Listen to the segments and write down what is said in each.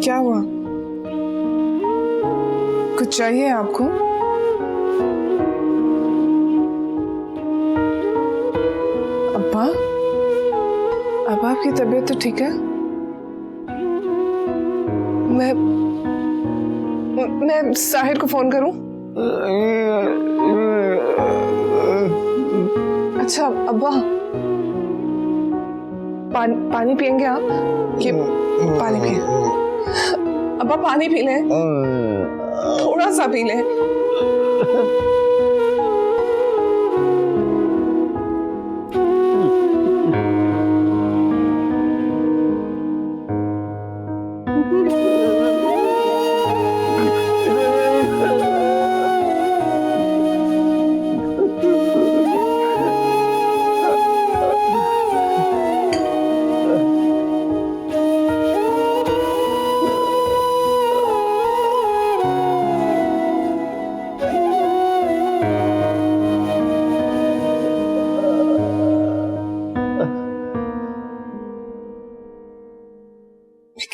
क्या हुआ? कुछ चाहिए आपको? अब्बा, अब आपकी तबीयत तो ठीक है? मैं साहिर को फोन करूं? अच्छा अब्बा, पानी पियेंगे आप? ये पानी पिए। अब्बा पानी पी लें, थोड़ा सा पी लें।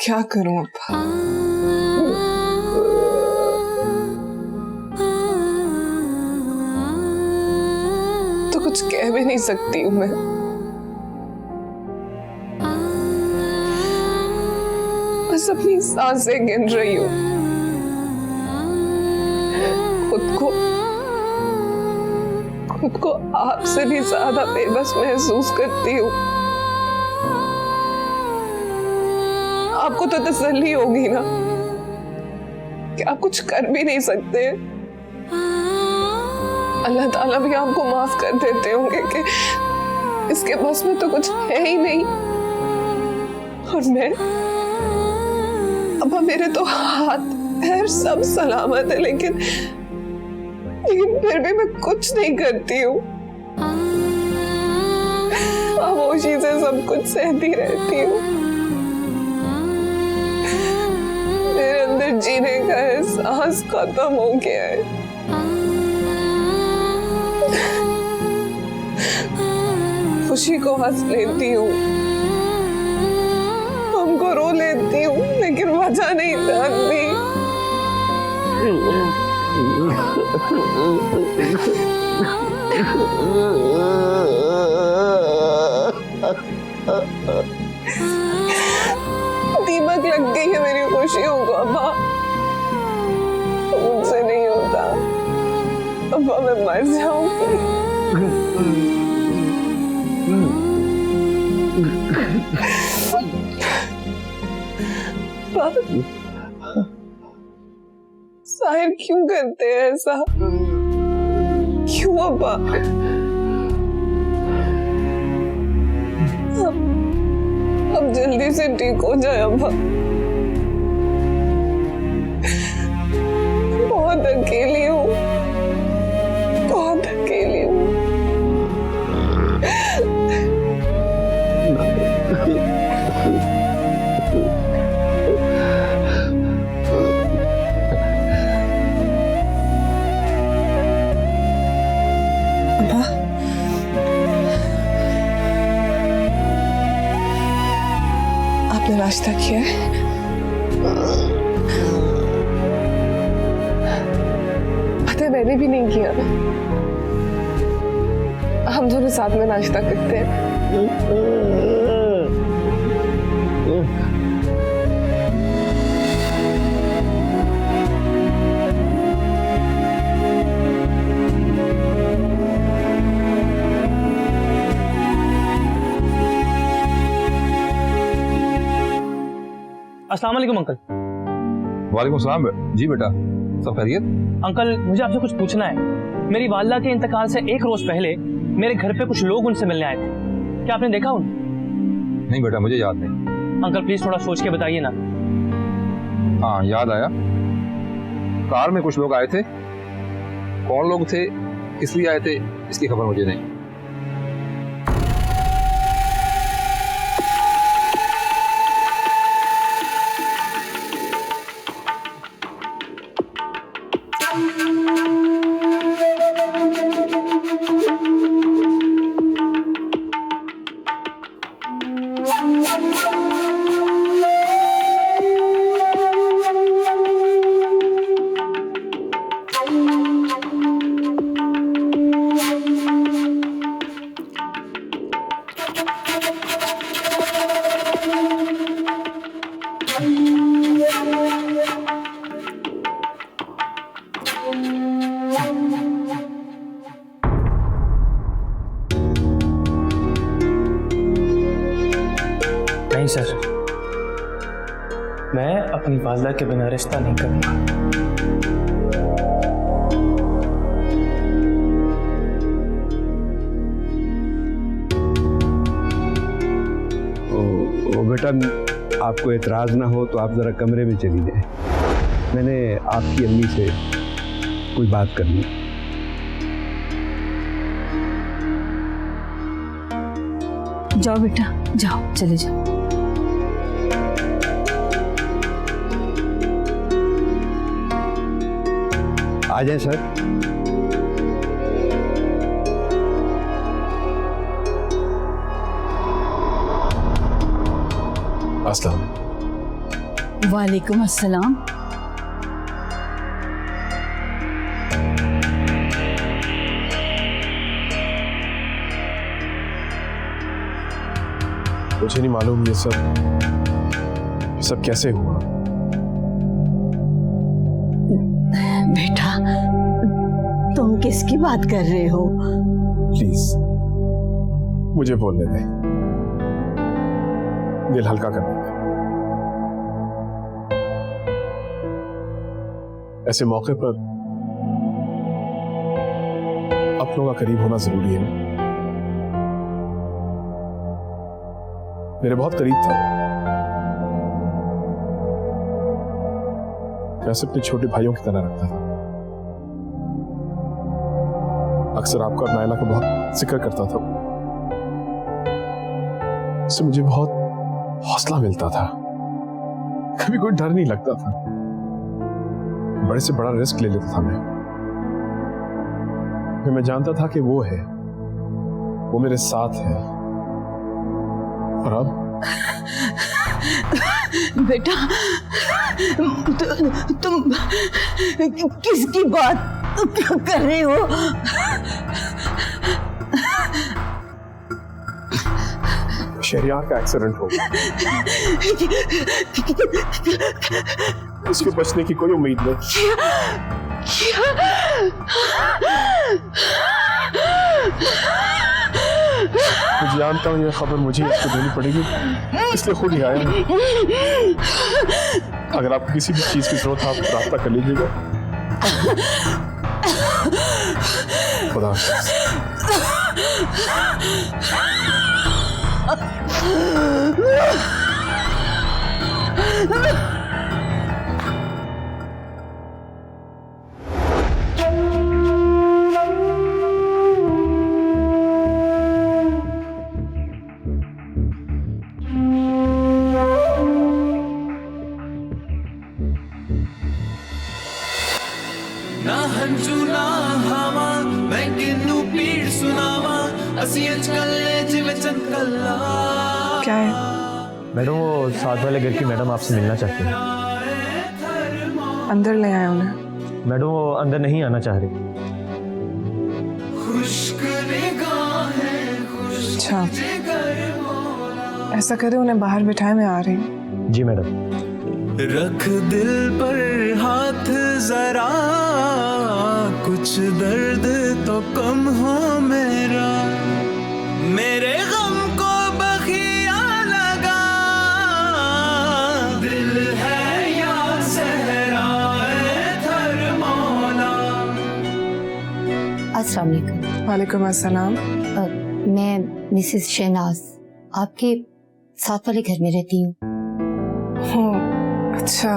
क्या करूं अब्बा? तो कुछ कह भी नहीं सकती हूं मैं। बस अपनी सांसें गिन रही हूं, खुद को आपसे भी ज्यादा बेबस महसूस करती हूँ। आपको तो तसल्ली होगी ना कि आप कुछ कर भी नहीं सकते। अल्लाह ताला भी आपको माफ कर देते होंगे कि इसके बस में तो कुछ है ही नहीं। और मैं, अब मेरे तो हाथ पैर सब सलामत है, लेकिन फिर भी मैं कुछ नहीं करती हूँ। खामोशी से सब कुछ सहती रहती हूँ। मेरे अंदर जीने का एहसास खत्म हो गया है। खुशी को हंस लेती हूँ, हमको रो लेती हूँ, लेकिन वजह नहीं जानती। दीमक लग गई है मेरी खुशियों को अब्बा। मुझसे नहीं होता अब्बा, मैं मर जाऊंगी। साहिर क्यों करते हैं ऐसा? क्यों अब्बा? अब जल्दी से ठीक हो जाए अब्बा। बहुत अकेली हूँ, बहुत अकेली हूँ। आपने नाश्ता किया है? पता है मैंने भी नहीं किया। हम दोनों साथ में नाश्ता करते हैं। अस्सलाम वालेकुम अंकल। वालेकुम सलाम। जी बेटा, सब खैरियत? अंकल मुझे आपसे कुछ पूछना है। मेरी वालिदा के इंतकाल से एक रोज पहले मेरे घर पे कुछ लोग उनसे मिलने आए थे, क्या आपने देखा उन्हें? नहीं बेटा, मुझे याद नहीं। अंकल प्लीज थोड़ा सोच के बताइए ना। हाँ याद आया, कार में कुछ लोग आए थे। कौन लोग थे, किस लिए आए थे, इसकी खबर मुझे नहीं। मैं अपनी वालदा के बिना रिश्ता नहीं करूंगा। ओ बेटा, आपको एतराज ना हो तो आप जरा कमरे में चली जाएं। मैंने आपकी अम्मी से कोई बात करनी। जाओ बेटा, जाओ, चले जाओ। आ जाए सर। अस्सलाम। वालेकुम अस्सलाम। मुझे नहीं मालूम ये सब कैसे हुआ। बेटा, तुम किसकी बात कर रहे हो? प्लीज मुझे बोलने दें, दिल हल्का करने दें। ऐसे मौके पर अपनों का करीब होना जरूरी है। मेरे बहुत करीब था। कैसे अपने छोटे भाइयों की तरह रखता था। अक्सर आपका और नायला का बहुत जिक्र करता था। इससे मुझे बहुत हौसला मिलता था। कभी कोई डर नहीं लगता था। बड़े से बड़ा रिस्क ले लेता था मैं। फिर मैं जानता था कि वो है, वो मेरे साथ है। और अब बेटा, तुम किसकी बात कर रहे हो? शहरियार का एक्सीडेंट हो गया। उसके बचने की कोई उम्मीद नहीं। मैं जानता हूँ ये खबर मुझे इसको देनी पड़ेगी, इसलिए खुद ही आया हूँ। अगर आपको किसी भी चीज की जरूरत है, आप रास्ता कर लीजिएगा। खुदा हाफिज़। ना हंजू ना हवा मैं किन्नू पीड़ सुनावा असी अजकल्ले जिवे चंकल्ला। क्या है? मैडम, वो साथ वाले घर की मैडम आपसे मिलना चाहती हैं। अंदर ले आए उन्हें। मैडम, वो अंदर नहीं आना चाह रही। खुश्क निगाहें खुश्क अच्छा, जिगर ऐसा करे उन्हें बाहर बिठाए, मैं आ रही हूँ। जी मैडम। रख दिल पर हाथ जरा कुछ दर्द तो कम हो मेरा, मेरे गम को बखिया लगा दिल है या सहराए थर मौला। अस्सलाम वालेकुम। वालेकुम अस्सलाम। मैं मिसेस शहनाज आपके साथ वाले घर में रहती हूँ। अच्छा,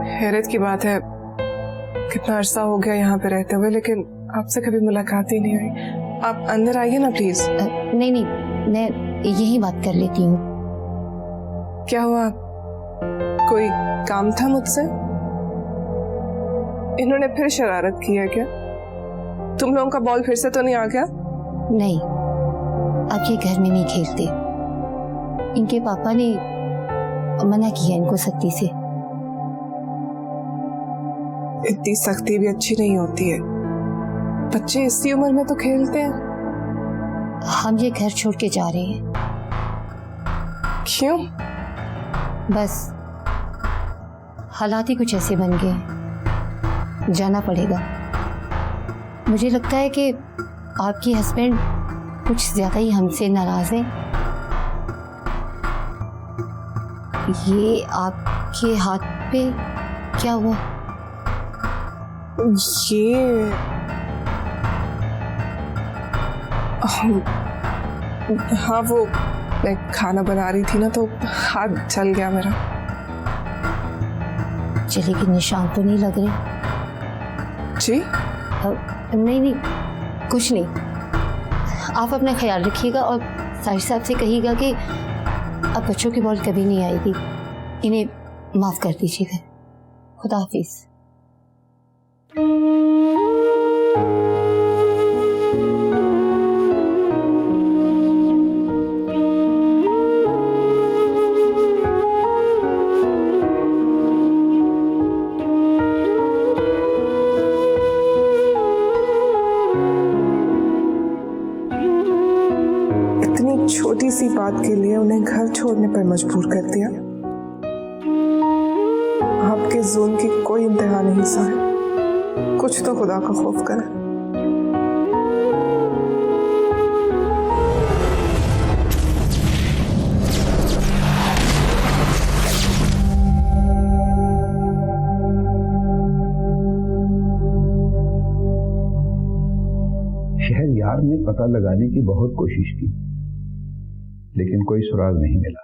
हैरत की बात है, कितना अरसा हो गया यहाँ पे रहते हुए, लेकिन आपसे कभी मुलाकात ही नहीं हुई। आप अंदर आइए ना प्लीज। नहीं नहीं, मैं यही बात कर लेती हूँ। क्या हुआ? कोई काम था मुझसे? इन्होंने फिर शरारत की है क्या? तुम लोगों का बॉल फिर से तो नहीं आ गया? नहीं, आप ये घर में नहीं खेलते। इनके पापा ने मना किया इनको सख्ती से। इतनी सख्ती भी अच्छी नहीं होती है, बच्चे इसी उम्र में तो खेलते हैं। हम ये घर छोड़ के जा रहे हैं। क्यों? बस हालात ही कुछ ऐसे बन गए, जाना पड़ेगा। मुझे लगता है कि आपके हस्बैंड कुछ ज्यादा ही हमसे नाराज हैं। ये आपके हाथ पे क्या हुआ? ये हाँ, वो मैं खाना बना रही थी ना तो हाथ जल गया मेरा। चले के निशान तो नहीं लग रहे? जी नहीं नहीं, कुछ नहीं। आप अपना ख्याल रखिएगा और साहिर साहब से कहिएगा कि अब बच्चों की बॉल कभी नहीं आएगी, इन्हें माफ कर दीजिएगा। खुदा हाफिज। इतनी छोटी सी बात के लिए उन्हें घर छोड़ने पर मजबूर कर दिया। आपके जुल्म की कोई इंतहा नहीं साहिब, कुछ तो खुदा का खौफ करें। शहरयार ने पता लगाने की बहुत कोशिश की, लेकिन कोई सुराग नहीं मिला।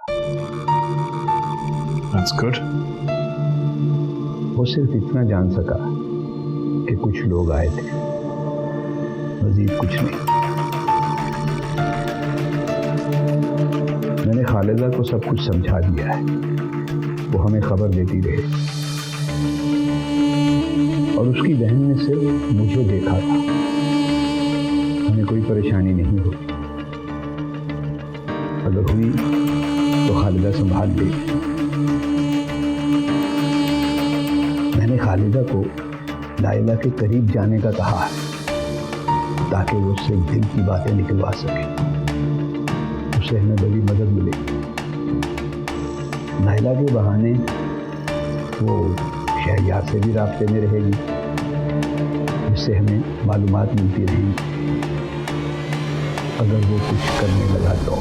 That's good. वो सिर्फ इतना जान सका कि कुछ लोग आए थे, मजीद कुछ नहीं। मैंने खालिदा को सब कुछ समझा दिया है, वो हमें खबर देती रहे और उसकी बहन ने सिर्फ मुझे देखा था। हमें कोई परेशानी नहीं हुई, अगर हुई तो खालिदा संभाल लेगी। मैंने खालिदा को लाइला के करीब जाने का कहा है ताकि वो उससे दिल की बातें निकलवा सके, उसे हमें बड़ी मदद मिलेगी। लाइला के बहाने वो शहरयार से भी राब्ते में रहेगी, जिससे हमें मालूमात मिलती रहेंगी अगर वो कुछ करने लगा तो।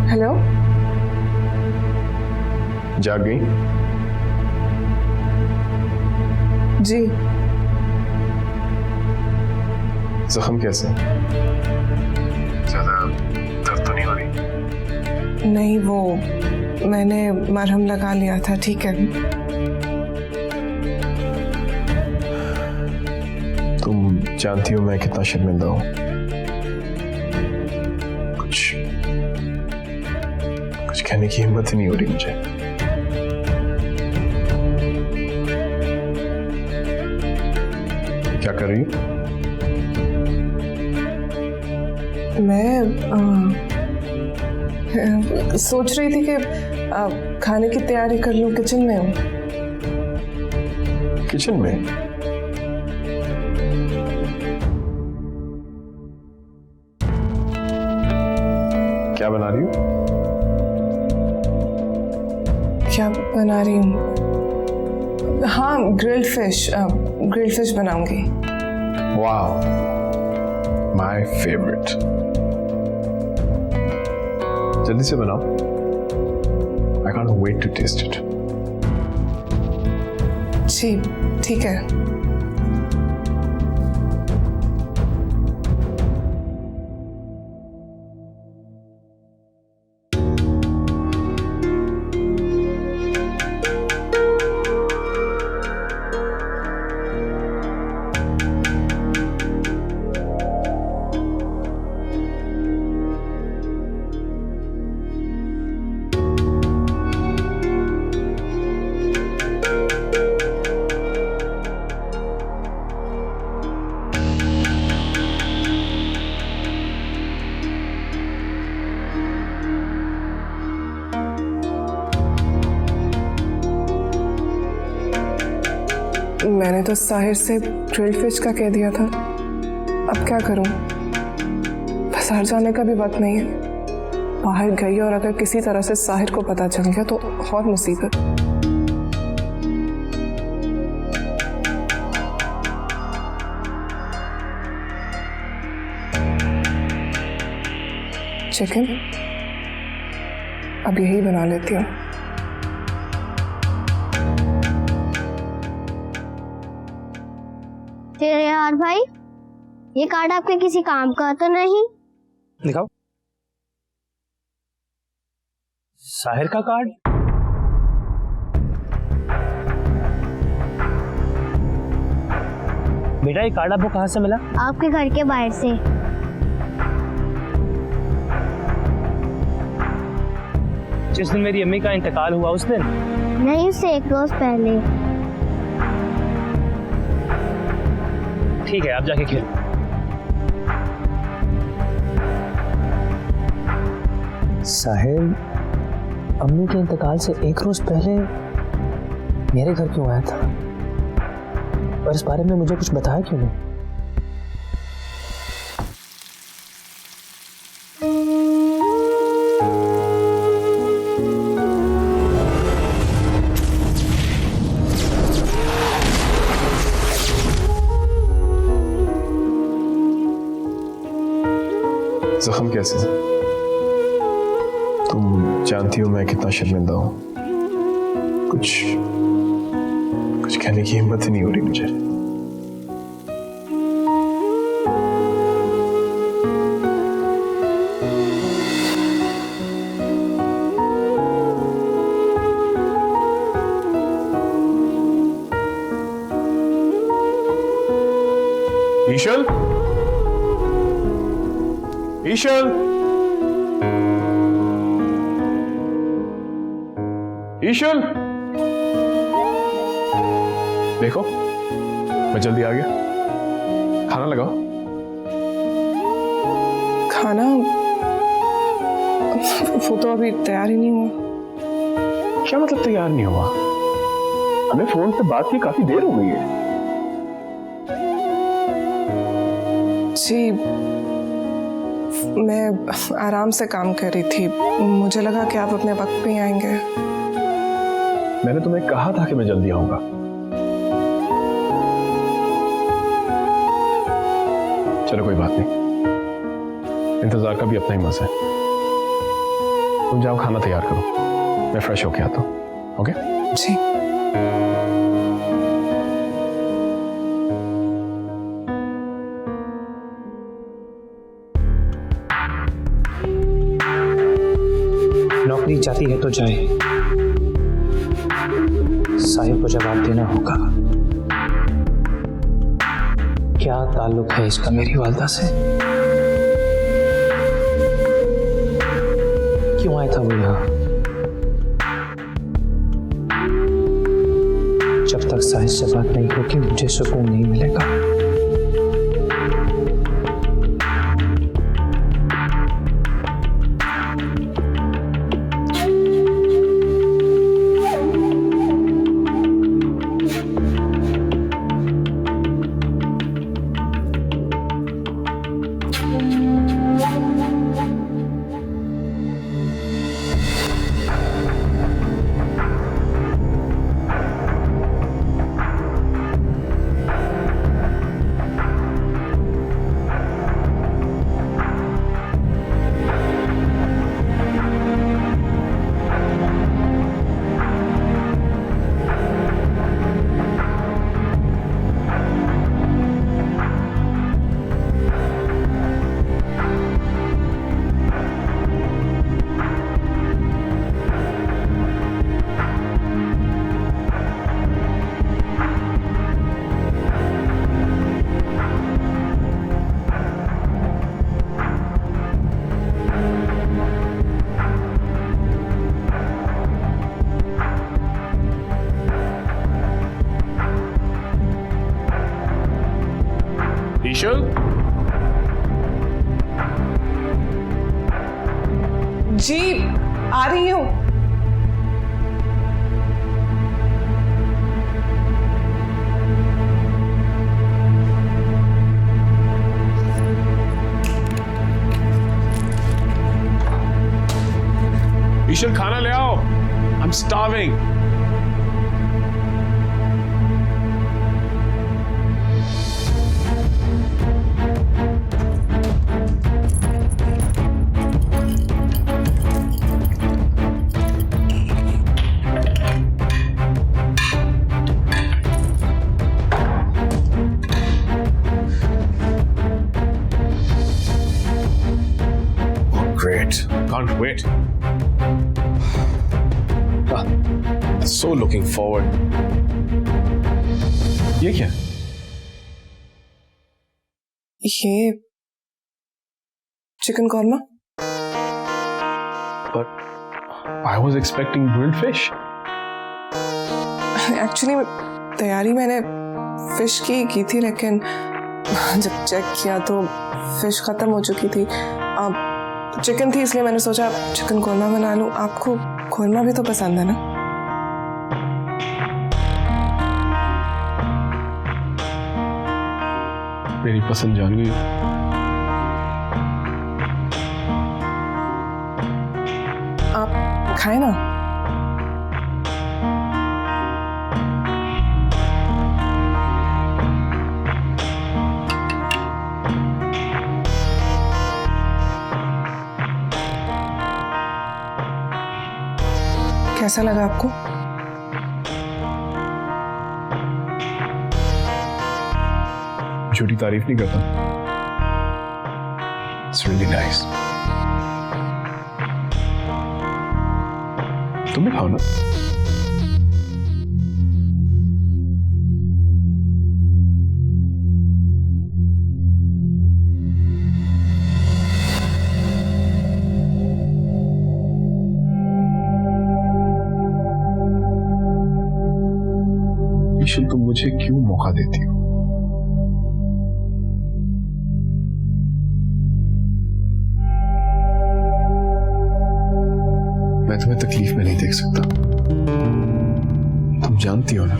हेलो, जाग गई? जी जख्म कैसे? ज्यादा दर्द तो नहीं हो रही? नहीं, वो मैंने मरहम लगा लिया था, ठीक है। तुम जानती हो मैं कितना शर्मिंदा हूँ। कुछ कहने की हिम्मत ही नहीं हो रही मुझे। क्या कर रही हो? मैं सोच रही थी कि खाने की तैयारी कर लूं, किचन में हूँ। किचन में? क्या बना रही हो? क्या बना रही हूँ? हाँ, ग्रिल्ड फिश बनाऊंगी। वाह, माय फेवरेट। जल्दी से बनाओ। I can't wait to taste it. जी ठीक है। मैंने तो साहिर से ग्रिल्ड फिश का कह दिया था, अब क्या करूं? बाजार जाने का भी वक्त नहीं है। बाहर गई और अगर किसी तरह से साहिर को पता चल गया तो और मुसीबत। चिकन अब यही बना लेती हूँ। फिर यार भाई, ये कार्ड आपके किसी काम का तो नहीं? दिखाओ। साहिर का कार्ड? बेटा ये कार्ड आपको कहाँ से मिला? आपके घर के बाहर से। जिस दिन मेरी अम्मी का इंतकाल हुआ उस दिन? नहीं, उससे एक रोज पहले। ठीक है, आप जाके खेलो। साहिल अम्मी के इंतकाल से एक रोज पहले मेरे घर क्यों आया था और इस बारे में मुझे कुछ बताया क्यों नहीं? जख्म कैसे है? तुम जानती हो मैं कितना शर्मिंदा हूं। कुछ कहने की हिम्मत ही नहीं हो रही मुझे। ईशल, ईशल, ईशल, देखो मैं जल्दी आ गया। खाना लगाओ। खाना वो तो अभी तैयार ही नहीं हुआ। क्या मतलब तैयार नहीं हुआ? हमें फोन पे बात की काफी देर हो गई है। जी मैं आराम से काम कर रही थी, मुझे लगा कि आप अपने वक्त पे ही आएंगे। मैंने तुम्हें कहा था कि मैं जल्दी आऊंगा। चलो कोई बात नहीं, इंतजार का भी अपना ही मजा है। तुम जाओ खाना तैयार करो, मैं फ्रेश होके आता हूँ। ओके? जी। नौकरी जाती है तो जाए, साहिब को जवाब देना होगा। क्या ताल्लुक है इसका मेरी वालदा से? क्यों आया था वो यहाँ? जब तक साहिब से बात नहीं होगी मुझे सुकून नहीं मिलेगा। ईशल, जी आ रही हूँ। ईशल खाना ले आओ, I am starving. Can't wait. So looking forward. ये क्या? ये chicken korma. But I was expecting grilled fish. Actually तैयारी मैंने फिश की थी, लेकिन जब चेक किया तो फिश खत्म हो चुकी थी। अब चिकन थी, इसलिए मैंने सोचा चिकन कोरमा बना लूं। आपको कोरमा भी तो पसंद है ना? मेरी पसंद जान गई। आप खाए ना। कैसा लगा आपको? छोटी तारीफ नहीं करता। It's really nice. तुम भी खाओ ना। तुम मुझे क्यों मौका देती हो? मैं तुम्हें तकलीफ में नहीं देख सकता। तुम जानती हो ना,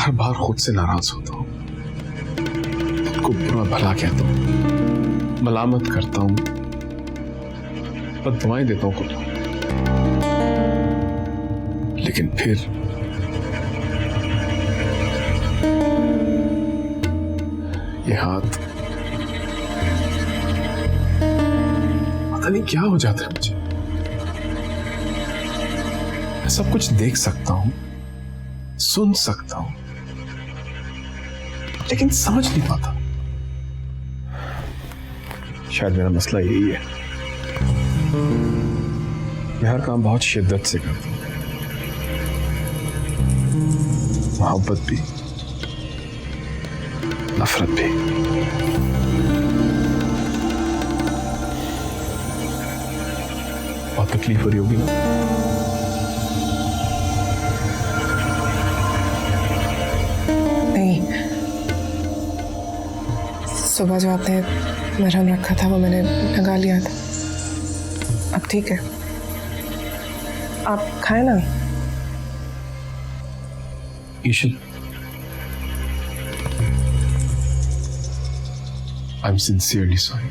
हर बार खुद से नाराज होता हूं, खुद को बुरा भला कहता हूं, मलामत करता हूं, बददुआएं देता हूं खुद को। लेकिन फिर ये हाथ, पता नहीं क्या हो जाता है मुझे। मैं सब कुछ देख सकता हूं, सुन सकता हूं, लेकिन समझ नहीं पाता। शायद मेरा मसला यही है, मैं हर काम बहुत शिद्दत से करता हूं, मोहब्बत भी, नफरत भी। बहुत तकलीफ हो रही होगी ना? नहीं, सुबह जो आपने मरहम रखा था वो मैंने लगा लिया था। अब ठीक है, आप खाए ना। ईशल, I'm sincerely sorry.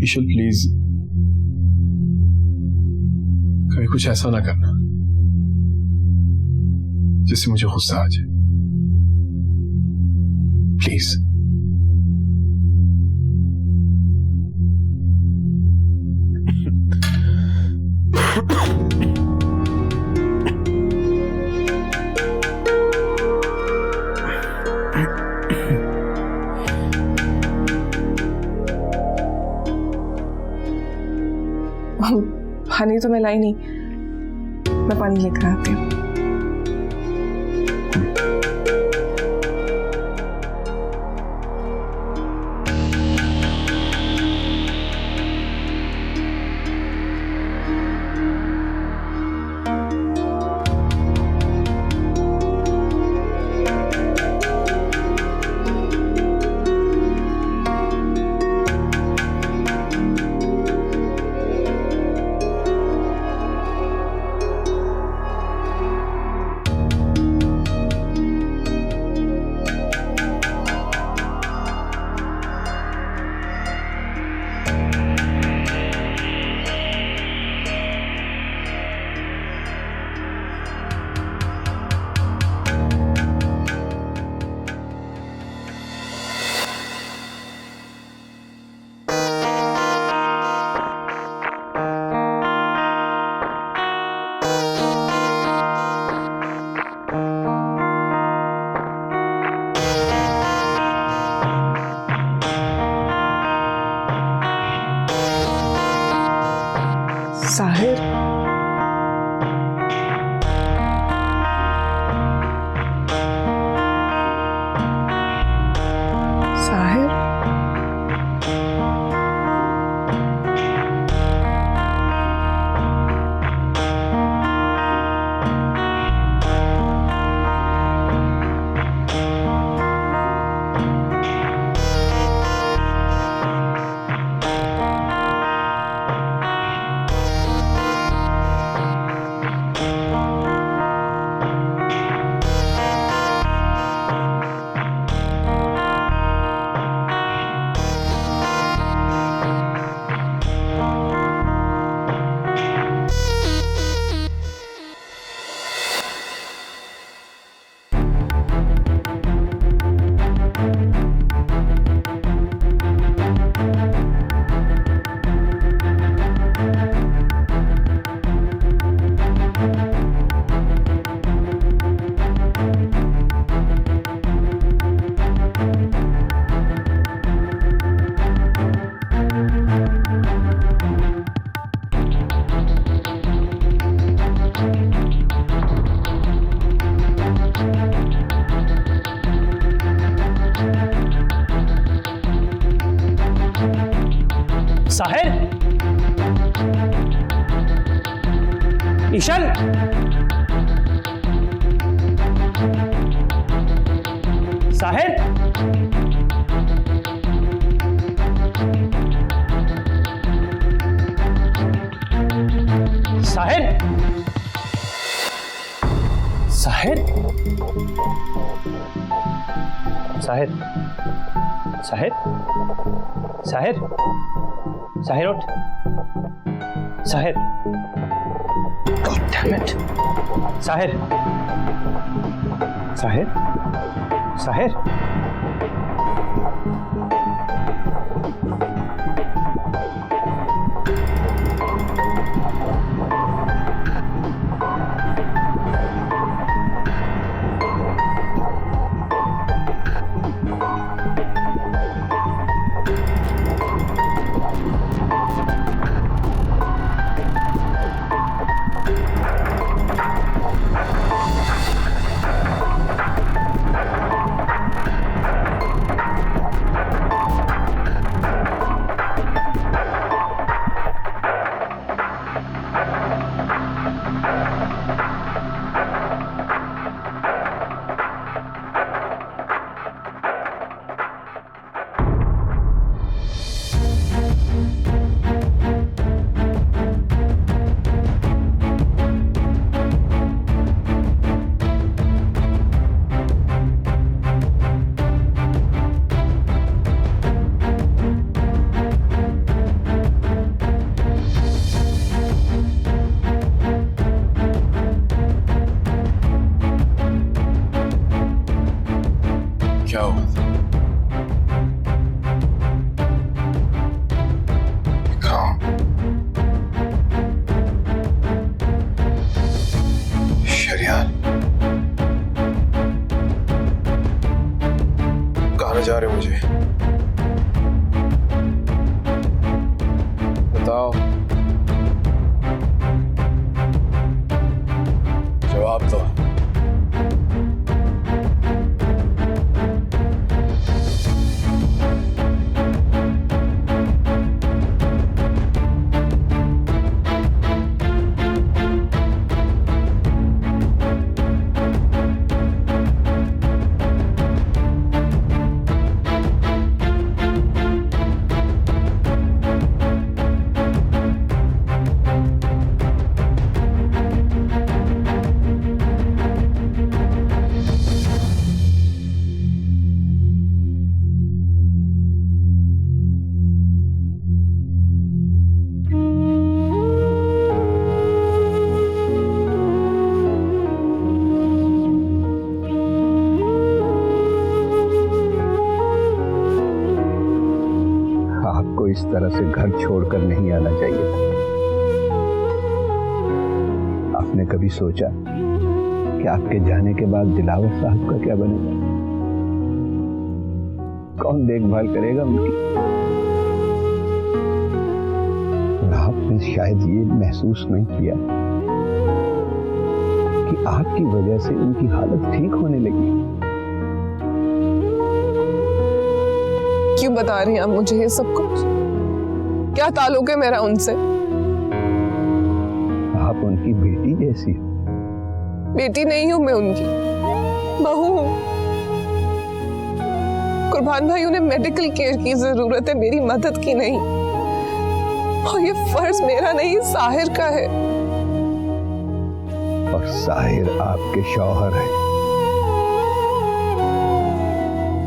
ईशल प्लीज, कभी कुछ ऐसा ना करना जिससे मुझे गुस्सा आ जाए, प्लीज। पानी तो मैं लाई नहीं, मैं पानी लेकर आती हूँ। ईशन, साहिर, साहिर, साहिर, साहिर, साहिर, साहिर, साहिर उठ, Sahir, God damn it, Sahir, Sahir, Sahir, क्या हुआ था? कहाँ? शरियान, कहाँ ले जा रहे हो मुझे? बताओ, जवाब दो। आपको इस तरह से घर छोड़कर नहीं आना चाहिए था। आपने कभी सोचा कि आपके जाने के बाद दिलावर साहब का क्या बनेगा? कौन देखभाल करेगा उनकी? और आपने शायद ये महसूस नहीं किया कि आपकी वजह से उनकी हालत ठीक होने लगी। क्यों बता रही हैं आप मुझे ये सब कुछ? क्या ताल्लुक है मेरा उनसे? आप उनकी बेटी जैसी हो। बेटी नहीं हूं मैं उनकी, बहू हूं। कुर्बान भाई, उन्हें मेडिकल केयर की जरूरत है, मेरी मदद की नहीं। और ये फर्ज मेरा नहीं, साहिर का है। और साहिर आपके शौहर है।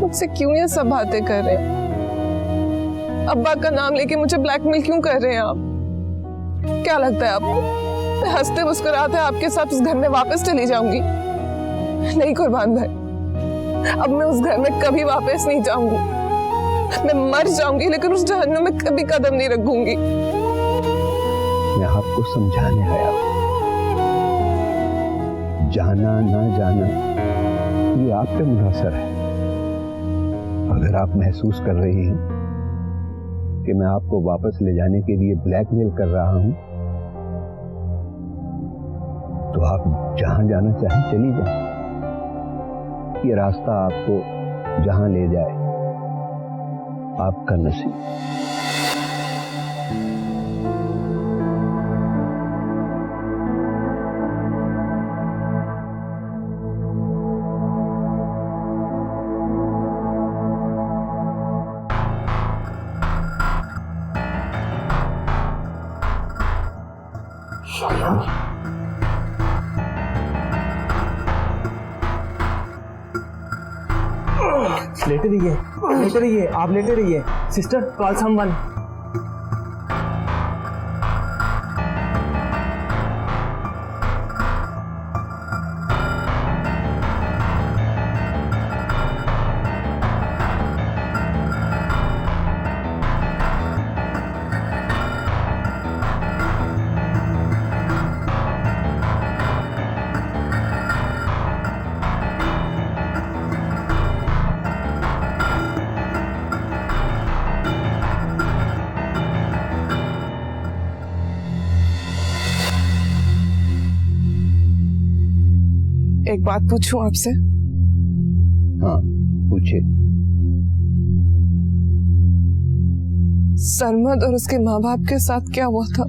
मुझसे क्यों ये सब बातें कर रहे हैं? अब्बा का नाम लेके मुझे ब्लैकमेल क्यों कर रहे हैं आप? क्या लगता है आपको मैं हंसते मुस्कुराते आपके साथ उस घर में वापस चली जाऊंगी? नहीं कुर्बान भाई, अब मैं उस घर में कभी वापस नहीं जाऊंगी। मैं मर जाऊंगी लेकिन उस जहन्नुम में कभी कदम नहीं रखूंगी। मैं आपको समझाने आया हूं। जाना ना जाना ये आप पे मुनहसर है। अगर आप महसूस कर रही हैं कि मैं आपको वापस ले जाने के लिए ब्लैकमेल कर रहा हूं, तो आप जहां जाना चाहें चली जाएं। ये रास्ता आपको जहां ले जाए आपका नसीब। लेटे रहिए, आप लेटे रहिए। Sister, call someone. एक बात पूछूं आपसे? हाँ, पूछे। सरमद और उसके माँ बाप के साथ क्या हुआ था?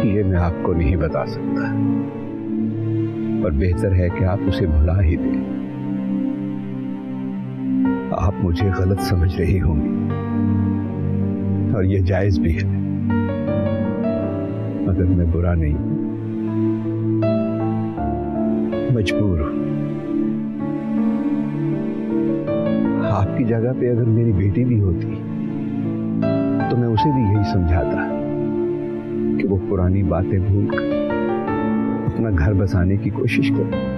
ये मैं आपको नहीं बता सकता, पर बेहतर है कि आप उसे भुला ही दें। आप मुझे गलत समझ रही होंगी और ये जायज भी है, मगर मैं बुरा नहीं, मजबूर हूं। आपकी जगह पे अगर मेरी बेटी भी होती तो मैं उसे भी यही समझाता कि वो पुरानी बातें भूलकर अपना घर बसाने की कोशिश करे।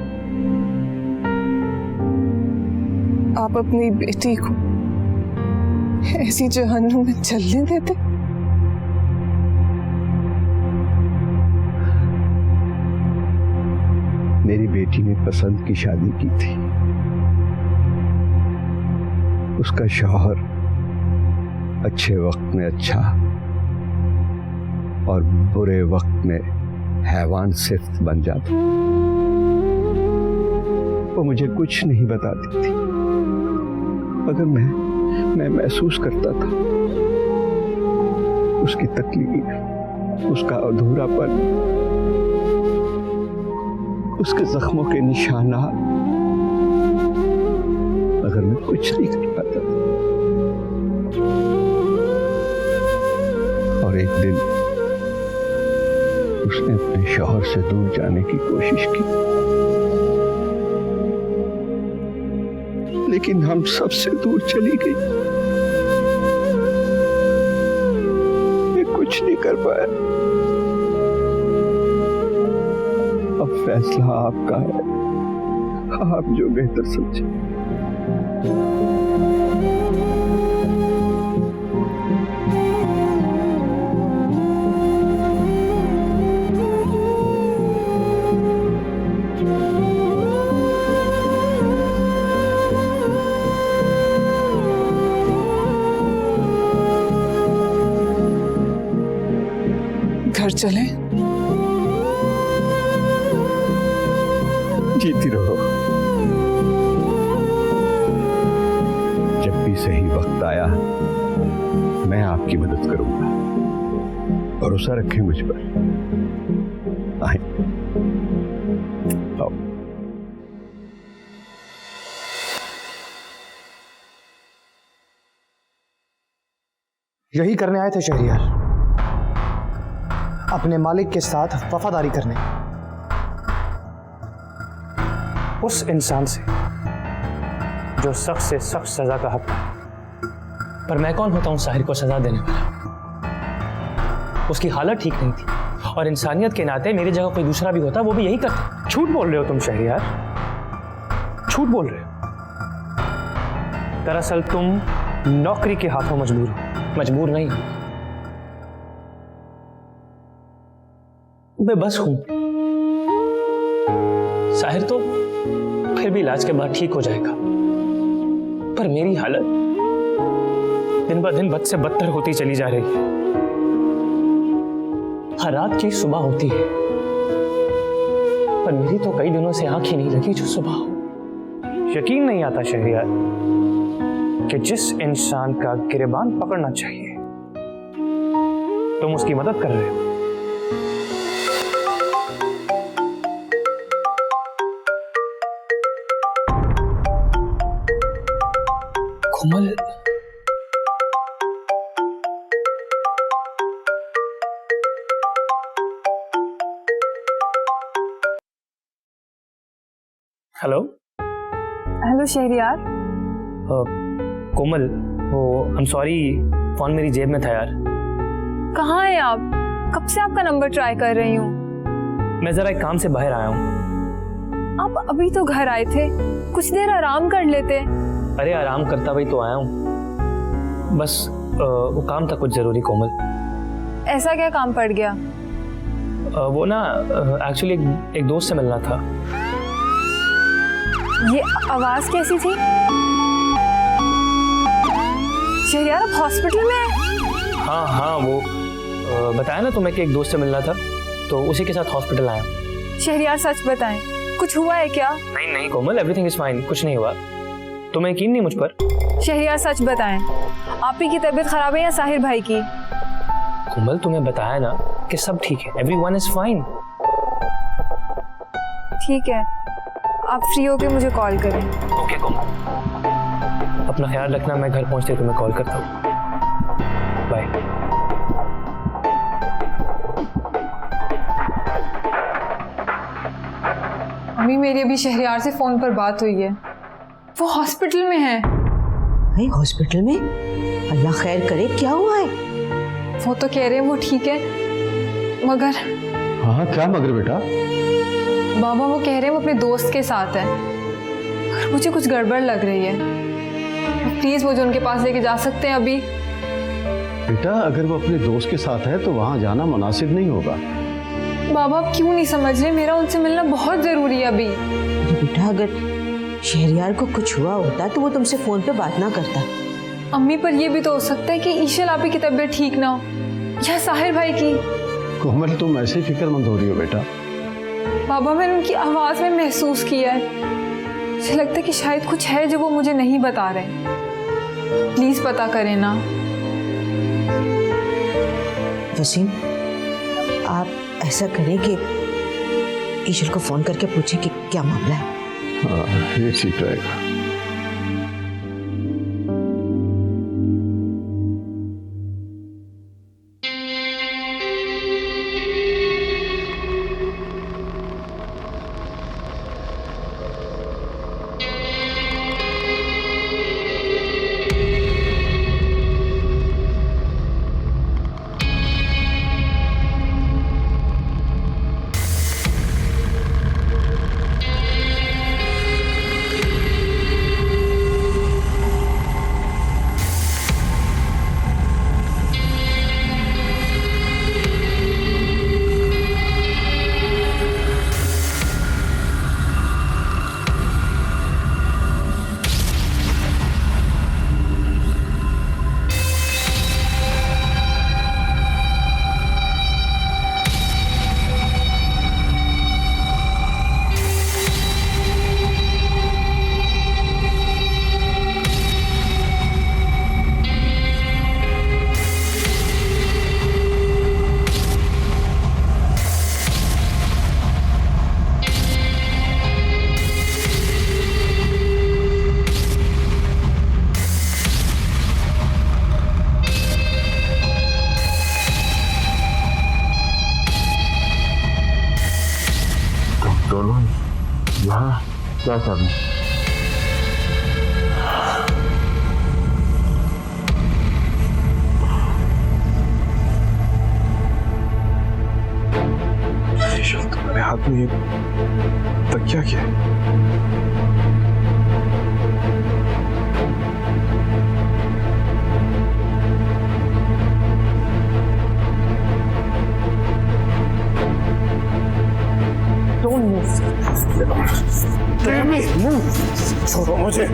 आप अपनी बेटी को ऐसी जहन्नुम में चलने देते? मेरी बेटी ने पसंद की शादी की थी। उसका शौहर अच्छे वक्त में अच्छा और बुरे वक्त में हैवान सिफ्त बन जाता। वो मुझे कुछ नहीं बताती थी, मगर मैं महसूस करता था उसकी तकलीफ, उसका अधूरापन, उसके जख्मों के निशानात, मगर मैं कुछ नहीं कर पाता था। और एक दिन उसने अपने शौहर से दूर जाने की कोशिश की, लेकिन हम सबसे दूर चली गई। मैं कुछ नहीं कर पाया। अब फैसला आपका है, आप जो बेहतर समझे। घर चले? जीती रहो। जब भी सही वक्त आया मैं आपकी मदद करूंगा। भरोसा रखें मुझ पर। आए, आओ। यही करने आए थे शहरियार, अपने मालिक के साथ वफादारी करने। उस इंसान से जो सख्त से सख्त सजा का हक है। पर मैं कौन होता हूं साहिर को सजा देने वाला? उसकी हालत ठीक नहीं थी और इंसानियत के नाते मेरी जगह कोई दूसरा भी होता वो भी यही करता। झूठ बोल रहे हो तुम शहरियार, झूठ बोल रहे हो। दरअसल तुम नौकरी के हाथों मजबूर हो। मजबूर नहीं, बेबस हूं। साहिर तो फिर भी इलाज के बाद ठीक हो जाएगा, पर मेरी हालत दिन ब दिन बद से बदतर होती चली जा रही है। हर रात की सुबह होती है, पर मेरी तो कई दिनों से आंख ही नहीं लगी जो सुबह हो। यकीन नहीं आता शहरियार कि जिस इंसान का गिरबान पकड़ना चाहिए तुम उसकी मदद कर रहे हो। कोमल, हेलो हेलो शहरियार। कोमल, वो आई एम सॉरी, फोन मेरी जेब में था यार। कहाँ हैं आप? कब से आपका नंबर ट्राई कर रही हूँ। मैं जरा एक काम से बाहर आया हूँ। आप अभी तो घर आए थे, कुछ देर आराम कर लेते। अरे आराम करता हुआ तो आया हूँ, बस वो काम था कुछ जरूरी कोमल। ऐसा क्या काम पड़ गया? वो ना एक्चुअली एक दोस्त से मिलना था। ये आवाज कैसी थी? शहरियार, आप हॉस्पिटल में हैं? हाँ हाँ, वो बताया ना तुम्हें कि एक दोस्त से मिलना था, तो उसी के साथ हॉस्पिटल आया। शहरियार सच बताएं, कुछ हुआ है क्या? नहीं नहीं कोमल, एवरीथिंग इज फाइन, कुछ नहीं हुआ। तुम्हें यकीन नहीं मुझ पर? शहरियार सच बताएं, आप ही की तबीयत खराब है या साहिर भाई की? कोमल, तुम्हें बताया ना कि सब ठीक है, एवरीवन इज फाइन। ठीक है, आप फ्री होके मुझे कॉल करें। ओके कोमल, अपना ख्याल रखना, मैं घर पहुंचते तुम्हें कॉल करता हूँ। बाय। अभी मेरी अभी शहरियार से फोन पर बात हुई है, वो हॉस्पिटल में है। भाई हॉस्पिटल में? अल्लाह खैर करे, क्या हुआ है? वो तो कह रहे हैं वो ठीक है, मगर हाँ क्या मगर बेटा? बाबा वो कह रहे हैं वो अपने दोस्त के साथ है, मगर मुझे कुछ गड़बड़ लग रही है। प्लीज मुझे उनके पास लेके जा सकते हैं अभी? बेटा अगर वो अपने दोस्त के साथ है तो वहाँ जाना मुनासिब नहीं होगा। बाबा आप क्यों नहीं समझ रहे, मेरा उनसे मिलना बहुत जरूरी है अभी। अरे बेटा, अगर शहरियार को कुछ हुआ होता तो वो तुमसे फोन पे बात ना करता। अम्मी, पर ये भी तो हो सकता है कि ईशल आप ही की तबीयत ठीक ना हो, या साहिर भाई की। कोमल तुम ऐसे ही फिक्रमंद हो रही हो बेटा। बाबा मैंने उनकी आवाज में महसूस किया है, मुझे लगता है कि शायद कुछ है जो वो मुझे नहीं बता रहे। प्लीज पता करें ना। वसीम, आप ऐसा करें कि ईशल को फोन करके पूछें कि क्या मामला है। हाँ ये ठीक रहेगा। दोनों यहाँ क्या कर रहे हैं? तुम्हारे हाथ में ये तकिया क्या है? छोड़ो मुझे,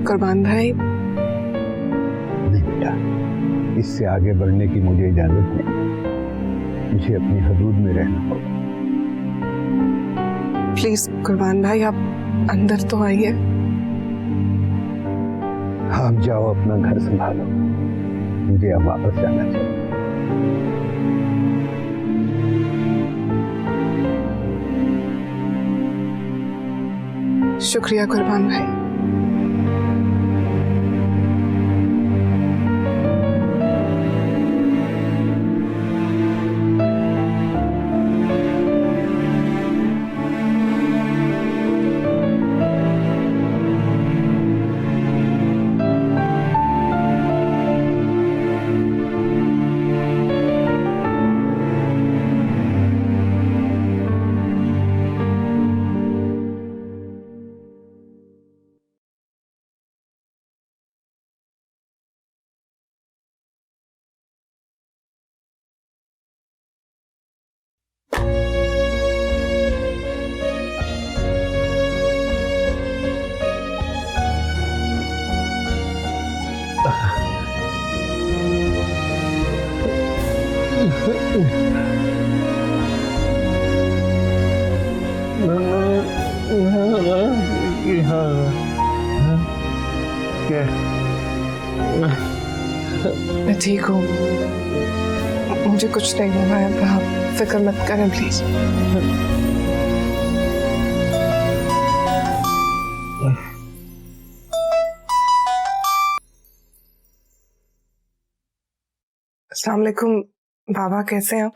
कुर्बान भाई। नहीं बेटा, इससे आगे बढ़ने की मुझे इजाजत नहीं। मुझे अपनी हदूद में रहना होगा। प्लीज कुर्बान भाई, आप अंदर तो आइए। आप जाओ, अपना घर संभालो। मुझे अब वापस जाना चाहिए। शुक्रिया कुर्बान भाई। मैं ठीक हूँ, मुझे कुछ नहीं हुआ है। आप फिक्र मत करें प्लीज। अस्सलाम वालेकुम बाबा, कैसे हैं आप?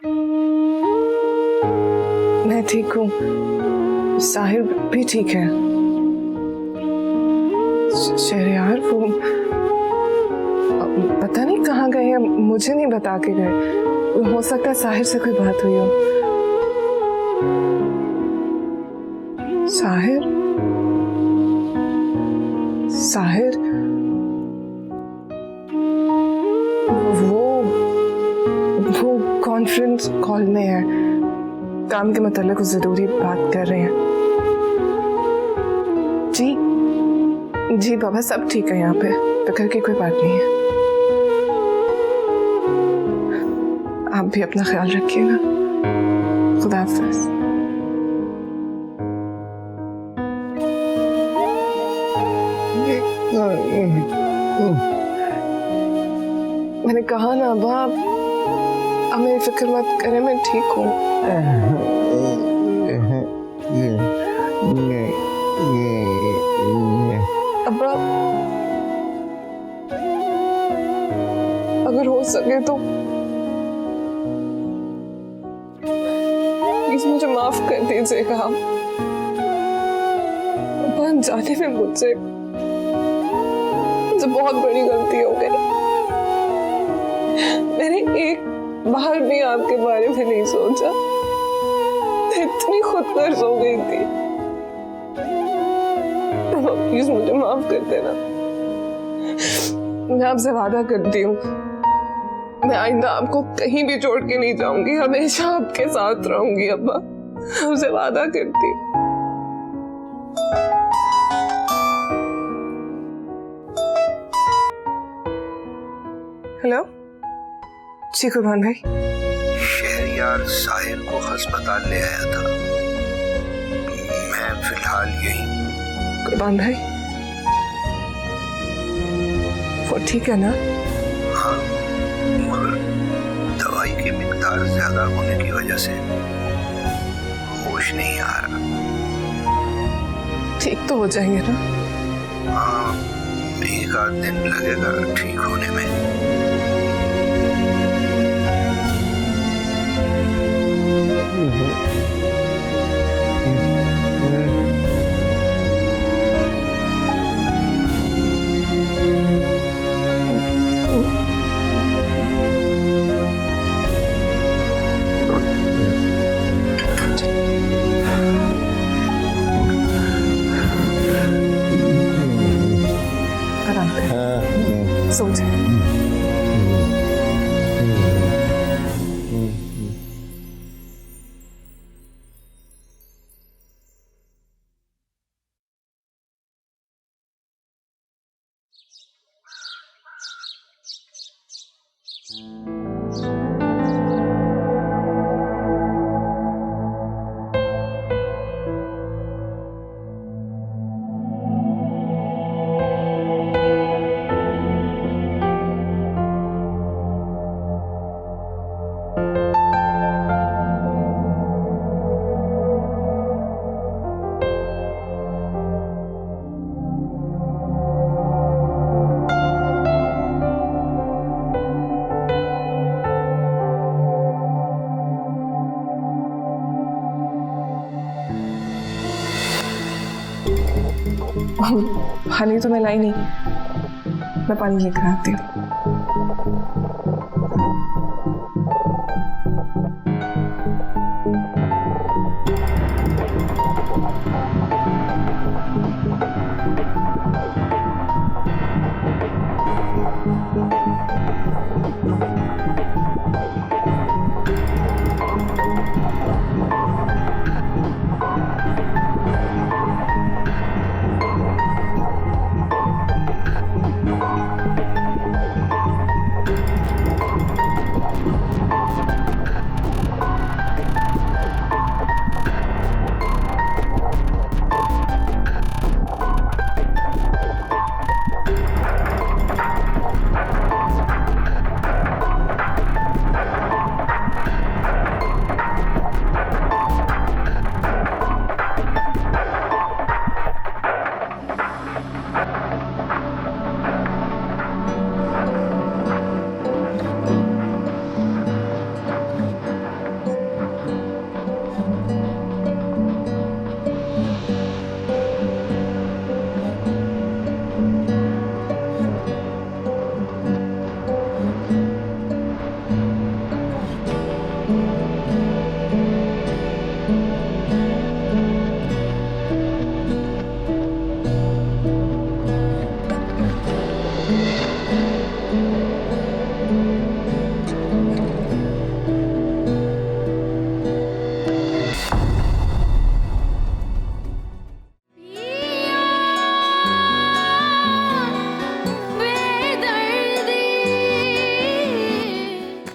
मैं ठीक हूँ, साहिर भी ठीक है। शहरयार वो पता नहीं कहाँ गए हैं, मुझे नहीं बता के गए। हो सकता है साहिर से कोई बात हुई हो। साहिर साहिर वो कॉन्फ्रेंस कॉल में है, काम के मतलब कुछ जरूरी बात कर रहे हैं। जी जी बाबा, सब ठीक है यहाँ पे, फिक्र की कोई बात नहीं है। आप भी अपना ख्याल रखिएगा। खुदा हाफिज। मैंने कहा ना अब्बा, आप मेरी फिक्र मत करें, मैं ठीक हूँ। अब्बा अगर हो सके तो प्लीज मुझे माफ कर दीजिएगा। अब्बा जाने में मुझसे बहुत बड़ी गलती हो गई। मैंने एक बार भी आपके बारे में नहीं सोचा, इतनी खुद गर्ज हो गई थी। प्लीज मुझे माफ कर देना। मैं आपसे वादा करती हूँ, मैं आइंदा आपको कहीं भी छोड़ के नहीं जाऊंगी, हमेशा आपके साथ रहूंगी। अब्बा आपसे वादा करती हूँ। हेलो जी कुर्बान भाई। शहरयार साहिर को अस्पताल ले आया था, मैं फिलहाल यहीं। कुर्बान भाई वो ठीक है ना? हाँ, मगर दवाई की मिकदार ज्यादा होने की वजह से होश नहीं आ रहा। ठीक तो हो जाएंगे ना? हाँ, एक आध दिन लगेगा ठीक होने में। आराम कर, सो जाए। पानी तो मैं लाई नहीं, मैं पानी लेकर आती हूँ।